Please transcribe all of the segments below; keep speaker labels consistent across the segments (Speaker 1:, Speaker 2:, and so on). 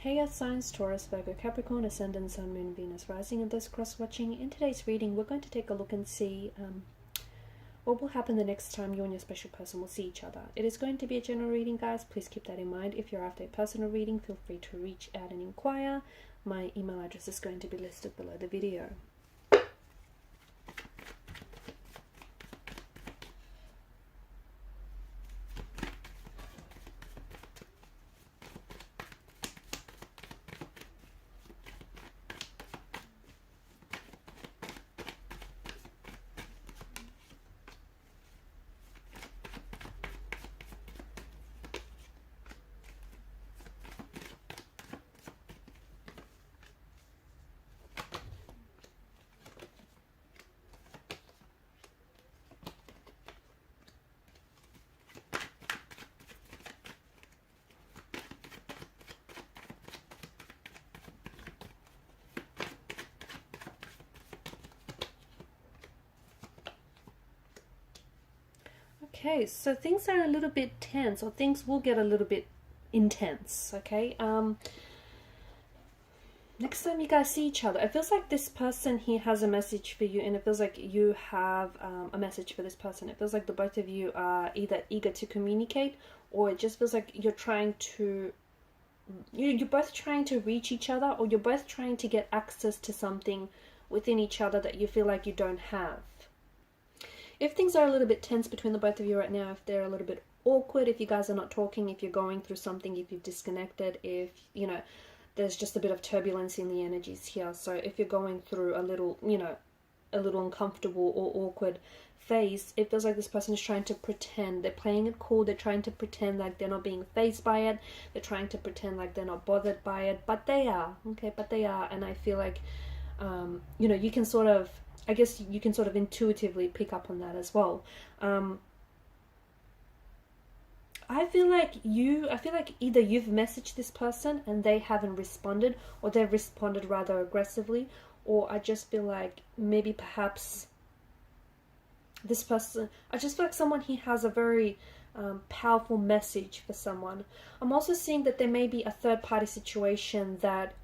Speaker 1: Hey Earth signs, Taurus, Virgo, Capricorn, Ascendant, Sun, Moon, Venus, Rising, and those cross-watching. In today's reading, we're going to take a look and see what will happen the next time you and your special person will see each other. It is going to be a general reading, guys. Please keep that in mind. If you're after a personal reading, feel free to reach out and inquire. My email address is going to be listed below the video. Okay, so things are a little bit tense, or things will get a little bit intense, okay? Next time you guys see each other, it feels like this person here has a message for you, and it feels like you have a message for this person. It feels like the both of you are either eager to communicate, or it just feels like you're trying to... You're both trying to reach each other, or you're both trying to get access to something within each other that you feel like you don't have. If things are a little bit tense between the both of you right now, if they're a little bit awkward, if you guys are not talking, if you're going through something, if you've disconnected, if, you know, there's just a bit of turbulence in the energies here. So if you're going through a little, you know, a little uncomfortable or awkward phase, it feels like this person is trying to pretend. They're playing it cool. They're trying to pretend like they're not being fazed by it. They're trying to pretend like they're not bothered by it. But they are, okay? But they are. And I feel like, you know, you can sort of... I guess you can sort of intuitively pick up on that as well. I feel like either you've messaged this person and they haven't responded, or they've responded rather aggressively, or I just feel like maybe perhaps this person, I just feel like someone here has a very powerful message for someone. I'm also seeing that there may be a third party situation that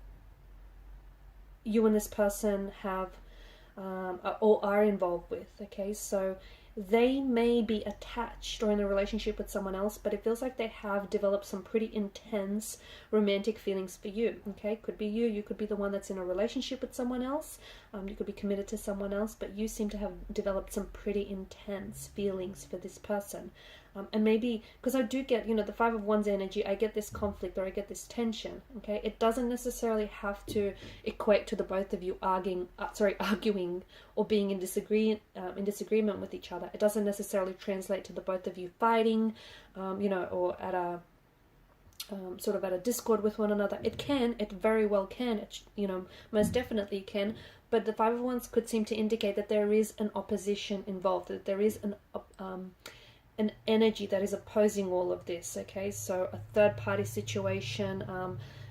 Speaker 1: you and this person have or are involved with, okay? So they may be attached or in a relationship with someone else, but it feels like they have developed some pretty intense romantic feelings for you, okay? Could be you could be the one that's in a relationship with someone else, you could be committed to someone else, but you seem to have developed some pretty intense feelings for this person. And maybe, because I do get, you know, the Five of Wands energy, I get this conflict or I get this tension, okay? It doesn't necessarily have to equate to the both of you arguing or being in disagreement with each other. It doesn't necessarily translate to the both of you fighting, you know, or at a sort of at a discord with one another. It very well can, you know, most definitely can. But the Five of Wands could seem to indicate that there is an opposition involved, that there is an energy that is opposing all of this, okay? So a third party situation,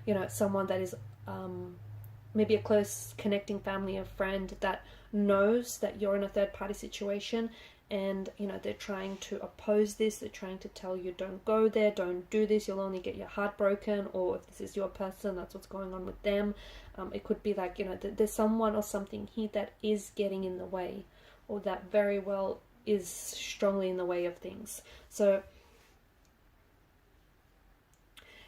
Speaker 1: you know, someone that is maybe a close connecting family or friend that knows that you're in a third party situation, and, you know, they're trying to oppose this. They're trying to tell you, don't go there, don't do this, you'll only get your heart broken. Or if this is your person, that's what's going on with them. It could be like, you know, there's someone or something here that is getting in the way, or that very well is strongly in the way of things. So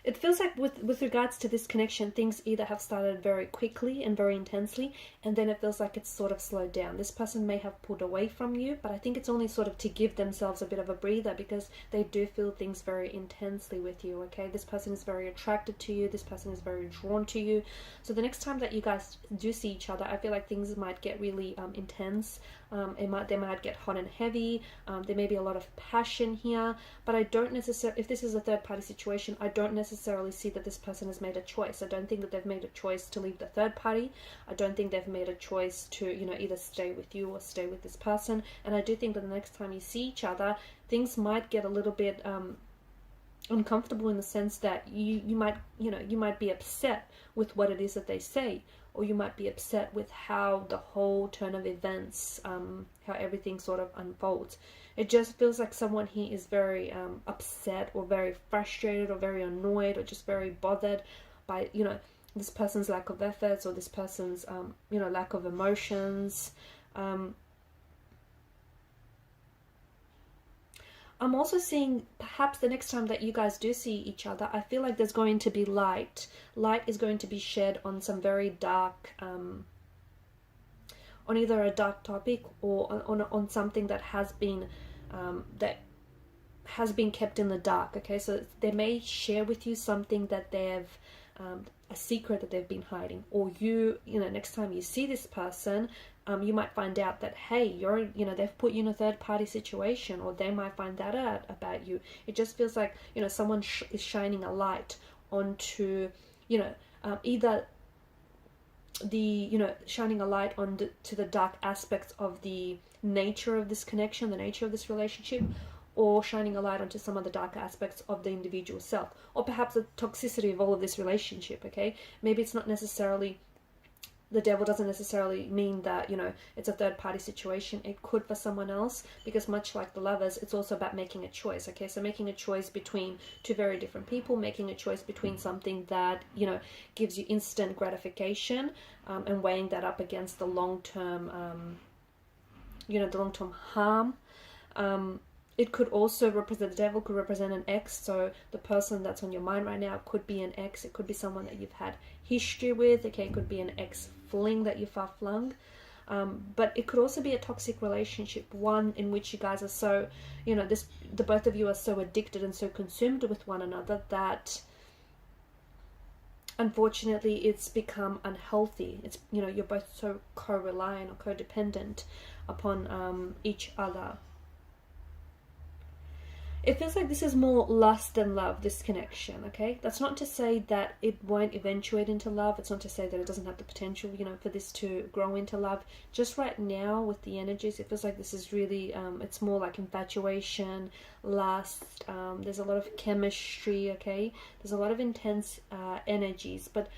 Speaker 1: it feels like with regards to this connection, things either have started very quickly and very intensely, and then it feels like it's sort of slowed down. This person may have pulled away from you, but I think it's only sort of to give themselves a bit of a breather, because they do feel things very intensely with you, okay? This person is very attracted to you. This person is very drawn to you. So the next time that you guys do see each other, I feel like things might get really intense. They might get hot and heavy. There may be a lot of passion here, but I don't necessarily, if this is a third party situation, I don't necessarily see that this person has made a choice. I don't think that they've made a choice to leave the third party. I don't think they've made a choice to, you know, either stay with you or stay with this person. And I do think that the next time you see each other, things might get a little bit uncomfortable, in the sense that you might be upset with what it is that they say, or you might be upset with how the whole turn of events, how everything sort of unfolds. It just feels like someone here is very upset, or very frustrated, or very annoyed, or just very bothered by, you know, this person's lack of efforts, or this person's, you know, lack of emotions. I'm also seeing perhaps the next time that you guys do see each other, I feel like there's going to be light. Light is going to be shed on some very dark, on either a dark topic or on something that has been kept in the dark. Okay, so they may share with you something that they've a secret that they've been hiding, or you know, next time you see this person, you might find out that, hey, you know, they've put you in a third party situation, or they might find that out about you. It just feels like, you know, someone is shining a light onto, you know, either the, you know, shining a light on to the dark aspects of the nature of this connection, the nature of this relationship, or shining a light onto some of the darker aspects of the individual self, or perhaps the toxicity of all of this relationship. Okay, maybe it's not necessarily, the devil doesn't necessarily mean that, you know, it's a third party situation. It could for someone else, because much like the Lovers, it's also about making a choice. Okay, so making a choice between two very different people, making a choice between something that, you know, gives you instant gratification, and weighing that up against the long-term, you know, the long-term harm. It could also represent, the devil could represent an ex, so the person that's on your mind right now could be an ex. It could be someone that you've had history with. Okay, it could be an ex-fling that you far-flung. But it could also be a toxic relationship, one in which you guys are so, you know, the both of you are so addicted and so consumed with one another that unfortunately it's become unhealthy. It's, you know, you're both so co-reliant or codependent upon each other. It feels like this is more lust than love, this connection, okay? That's not to say that it won't eventuate into love. It's not to say that it doesn't have the potential, you know, for this to grow into love. Just right now with the energies, it feels like this is really, it's more like infatuation, lust. There's a lot of chemistry, okay? There's a lot of intense energies. But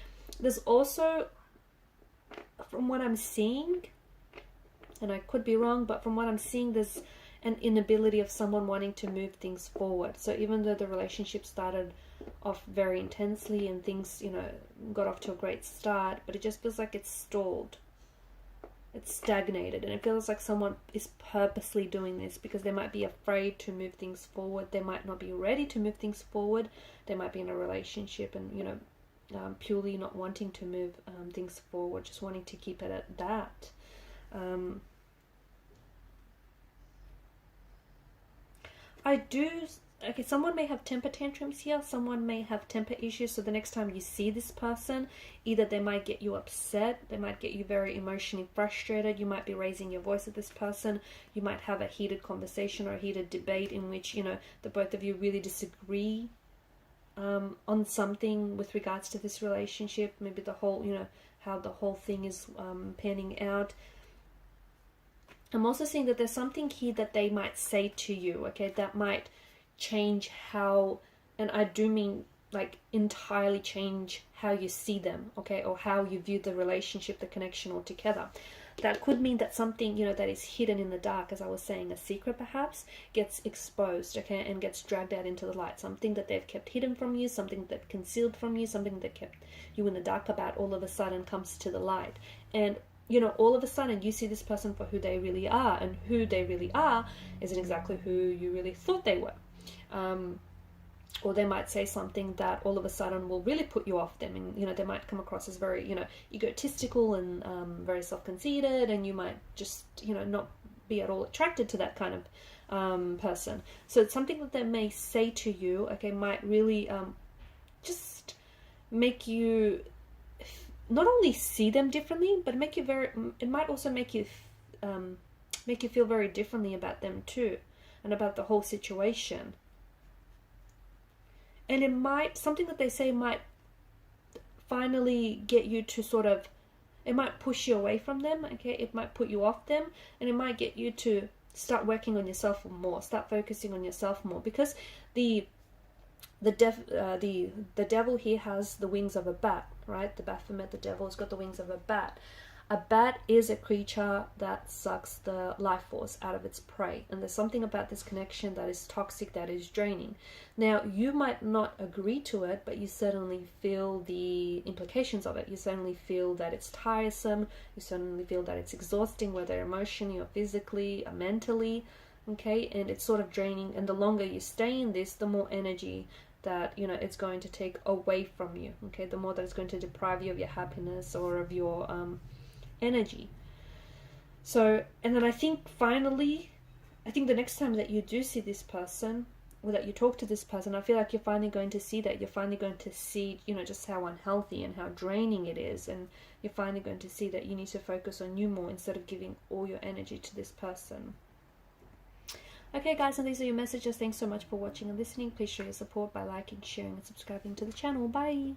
Speaker 1: there's also, from what I'm seeing, and I could be wrong, but from what I'm seeing, there's an inability of someone wanting to move things forward. So even though the relationship started off very intensely and things, you know, got off to a great start, but it just feels like it's stalled. It's stagnated, and it feels like someone is purposely doing this because they might be afraid to move things forward. They might not be ready to move things forward. They might be in a relationship and, you know, purely not wanting to move things forward, just wanting to keep it at that. Okay, someone may have temper tantrums here, someone may have temper issues, so the next time you see this person, either they might get you upset, they might get you very emotionally frustrated, you might be raising your voice at this person, you might have a heated conversation or a heated debate in which, you know, the both of you really disagree on something with regards to this relationship, maybe the whole, you know, how the whole thing is panning out. I'm also seeing that there's something here that they might say to you, okay, that might change how, and I do mean like entirely change how you see them, okay, or how you view the relationship, the connection altogether. That could mean that something, you know, that is hidden in the dark, as I was saying, a secret perhaps, gets exposed, okay, and gets dragged out into the light. Something that they've kept hidden from you, something that concealed from you, something that kept you in the dark about, all of a sudden comes to the light. And you know, all of a sudden you see this person for who they really are, and who they really are isn't exactly who you really thought they were. Or they might say something that all of a sudden will really put you off them, and, you know, they might come across as very, you know, egotistical and very self-conceited, and you might just, you know, not be at all attracted to that kind of person. So it's something that they may say to you, okay, might really just make you not only see them differently, but it might also make you feel very differently about them too, and about the whole situation. And it might, something that they say might finally get you to sort of, it might push you away from them, okay, it might put you off them, and it might get you to start working on yourself more, start focusing on yourself more, because the devil here has the wings of a bat, right? The Baphomet, the devil, has got the wings of a bat. A bat is a creature that sucks the life force out of its prey, and there's something about this connection that is toxic, that is draining. Now, you might not agree to it, but you certainly feel the implications of it. You certainly feel that it's tiresome. You certainly feel that it's exhausting, whether emotionally or physically or mentally. Okay, and it's sort of draining, and the longer you stay in this, the more energy that it's going to take away from you. Okay, the more that it's going to deprive you of your happiness or of your energy. So, and then I think finally, the next time that you do see this person, or that you talk to this person, I feel like you're finally going to see that. You're finally going to see, just how unhealthy and how draining it is, and you're finally going to see that you need to focus on you more instead of giving all your energy to this person. Okay guys, and these are your messages. Thanks so much for watching and listening. Please show your support by liking, sharing and subscribing to the channel. Bye!